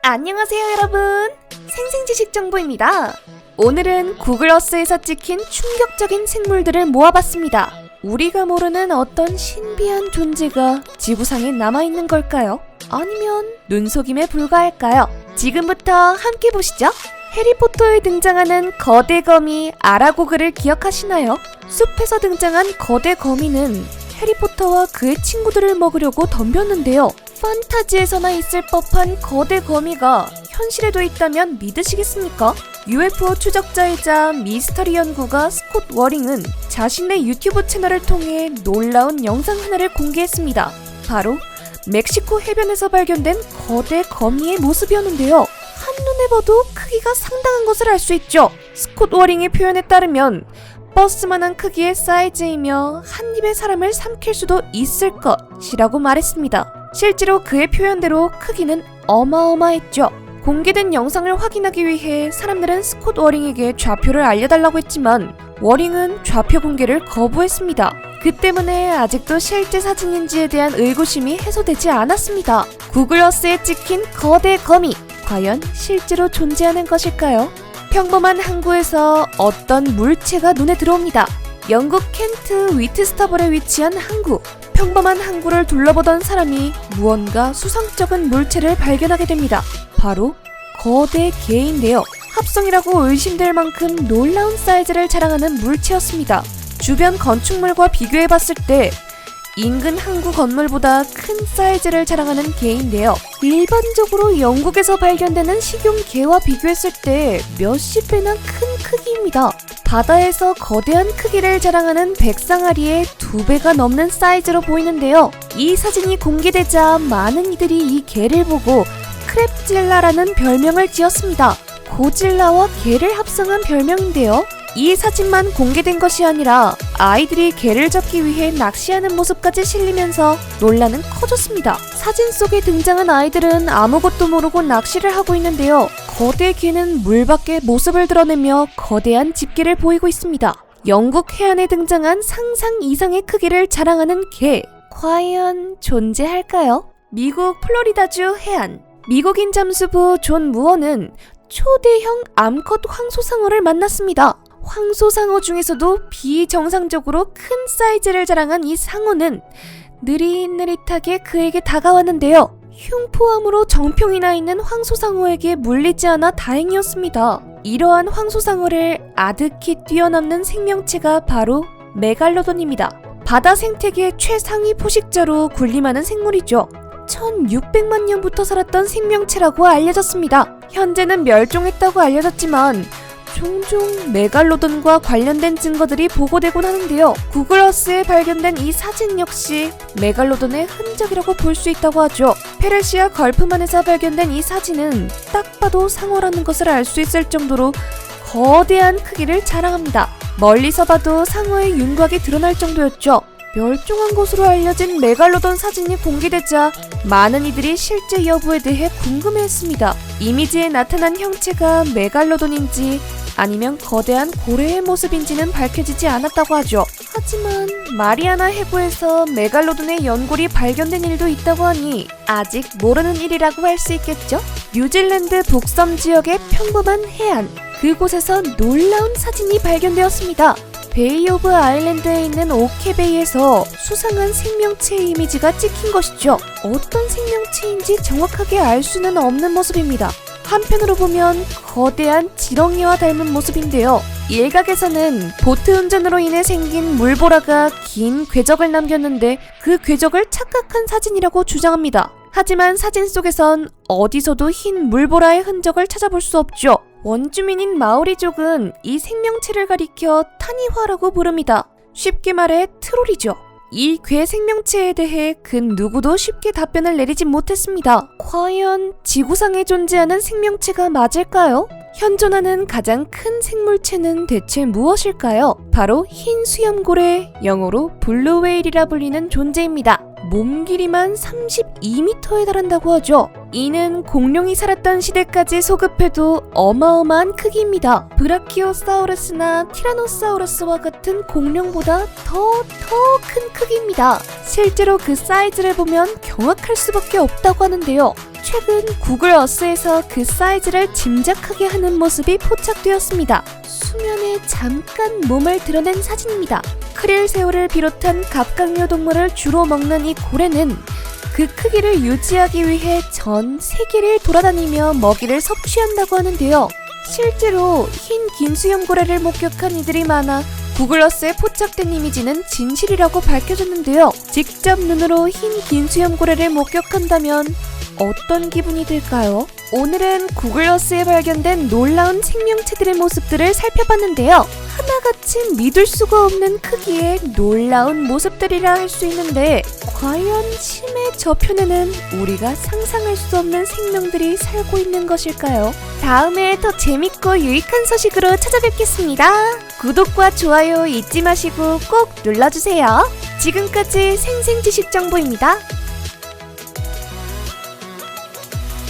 안녕하세요 여러분, 생생지식 정보입니다. 오늘은 구글어스에서 찍힌 충격적인 생물들을 모아봤습니다. 우리가 모르는 어떤 신비한 존재가 지구상에 남아있는 걸까요? 아니면 눈속임에 불과할까요? 지금부터 함께 보시죠. 해리포터에 등장하는 거대 거미 아라고그를 기억하시나요? 숲에서 등장한 거대 거미는 해리포터와 그의 친구들을 먹으려고 덤볐는데요. 판타지에서나 있을 법한 거대 거미가 현실에도 있다면 믿으시겠습니까? UFO 추적자이자 미스터리 연구가 스콧 워링은 자신의 유튜브 채널을 통해 놀라운 영상 하나를 공개했습니다. 바로 멕시코 해변에서 발견된 거대 거미의 모습이었는데요. 한눈에 봐도 크기가 상당한 것을 알 수 있죠. 스콧 워링의 표현에 따르면 버스만한 크기의 사이즈이며 한 입에 사람을 삼킬 수도 있을 것이라고 말했습니다. 실제로 그의 표현대로 크기는 어마어마했죠. 공개된 영상을 확인하기 위해 사람들은 스콧 워링에게 좌표를 알려달라고 했지만 워링은 좌표 공개를 거부했습니다. 그 때문에 아직도 실제 사진인지에 대한 의구심이 해소되지 않았습니다. 구글어스에 찍힌 거대 거미, 과연 실제로 존재하는 것일까요? 평범한 항구에서 어떤 물체가 눈에 들어옵니다. 영국 켄트 위트스터벌에 위치한 항구. 평범한 항구를 둘러보던 사람이 무언가 수상쩍은 물체를 발견하게 됩니다. 바로 거대 개인데요. 합성이라고 의심될 만큼 놀라운 사이즈를 자랑하는 물체였습니다. 주변 건축물과 비교해봤을 때 인근 항구 건물보다 큰 사이즈를 자랑하는 개인데요. 일반적으로 영국에서 발견되는 식용 개와 비교했을 때 몇십 배나 큰 크기입니다. 바다에서 거대한 크기를 자랑하는 백상아리의 2배가 넘는 사이즈로 보이는데요. 이 사진이 공개되자 많은 이들이 이 개를 보고 크랩질라라는 별명을 지었습니다. 고질라와 개를 합성한 별명인데요. 이 사진만 공개된 것이 아니라 아이들이 개를 잡기 위해 낚시하는 모습까지 실리면서 논란은 커졌습니다. 사진 속에 등장한 아이들은 아무것도 모르고 낚시를 하고 있는데요. 거대 개는 물 밖에 모습을 드러내며 거대한 집게를 보이고 있습니다. 영국 해안에 등장한 상상 이상의 크기를 자랑하는 개, 과연 존재할까요? 미국 플로리다주 해안. 미국인 잠수부 존 무어는 초대형 암컷 황소상어를 만났습니다. 황소상어 중에서도 비정상적으로 큰 사이즈를 자랑한 이 상어는 느릿느릿하게 그에게 다가왔는데요. 흉포함으로 정평이 나 있는 황소상어에게 물리지 않아 다행이었습니다. 이러한 황소상어를 아득히 뛰어넘는 생명체가 바로 메갈로돈입니다. 바다 생태계 최상위 포식자로 군림하는 생물이죠. 1600만 년부터 살았던 생명체라고 알려졌습니다. 현재는 멸종했다고 알려졌지만 종종 메갈로돈과 관련된 증거들이 보고되곤 하는데요. 구글어스에 발견된 이 사진 역시 메갈로돈의 흔적이라고 볼 수 있다고 하죠. 페르시아 걸프만에서 발견된 이 사진은 딱 봐도 상어라는 것을 알 수 있을 정도로 거대한 크기를 자랑합니다. 멀리서 봐도 상어의 윤곽이 드러날 정도였죠. 멸종한 것으로 알려진 메갈로돈 사진이 공개되자 많은 이들이 실제 여부에 대해 궁금해했습니다. 이미지에 나타난 형체가 메갈로돈인지 아니면 거대한 고래의 모습인지는 밝혀지지 않았다고 하죠. 하지만 마리아나 해구에서 메갈로돈의 연골이 발견된 일도 있다고 하니 아직 모르는 일이라고 할 수 있겠죠? 뉴질랜드 북섬 지역의 평범한 해안. 그곳에서 놀라운 사진이 발견되었습니다. 베이 오브 아일랜드에 있는 오케베이에서 수상한 생명체의 이미지가 찍힌 것이죠. 어떤 생명체인지 정확하게 알 수는 없는 모습입니다. 한편으로 보면 거대한 지렁이와 닮은 모습인데요. 일각에서는 보트 운전으로 인해 생긴 물보라가 긴 궤적을 남겼는데 그 궤적을 착각한 사진이라고 주장합니다. 하지만 사진 속에선 어디서도 흰 물보라의 흔적을 찾아볼 수 없죠. 원주민인 마오리족은 이 생명체를 가리켜 타니화라고 부릅니다. 쉽게 말해 트롤이죠. 이 괴 생명체에 대해 그 누구도 쉽게 답변을 내리지 못했습니다. 과연 지구상에 존재하는 생명체가 맞을까요? 현존하는 가장 큰 생물체는 대체 무엇일까요? 바로 흰 수염고래, 영어로 블루웨일이라 불리는 존재입니다. 몸 길이만 32m에 달한다고 하죠. 이는 공룡이 살았던 시대까지 소급해도 어마어마한 크기입니다. 브라키오사우루스나 티라노사우루스와 같은 공룡보다 더 큰 크기입니다. 실제로 그 사이즈를 보면 경악할 수밖에 없다고 하는데요. 최근 구글 어스에서 그 사이즈를 짐작하게 하는 모습이 포착되었습니다. 수면에 잠깐 몸을 드러낸 사진입니다. 크릴 새우를 비롯한 갑각류 동물을 주로 먹는 이 고래는 그 크기를 유지하기 위해 전 세계를 돌아다니며 먹이를 섭취한다고 하는데요. 실제로 흰 긴수염 고래를 목격한 이들이 많아 구글어스에 포착된 이미지는 진실이라고 밝혀졌는데요. 직접 눈으로 흰 긴수염 고래를 목격한다면 어떤 기분이 들까요? 오늘은 구글어스에 발견된 놀라운 생명체들의 모습들을 살펴봤는데요. 하나같이 믿을 수가 없는 크기의 놀라운 모습들이라 할 수 있는데 과연 심해 저편에는 우리가 상상할 수 없는 생명들이 살고 있는 것일까요? 다음에 더 재밌고 유익한 소식으로 찾아뵙겠습니다. 구독과 좋아요 잊지 마시고 꼭 눌러주세요. 지금까지 생생지식 정보입니다.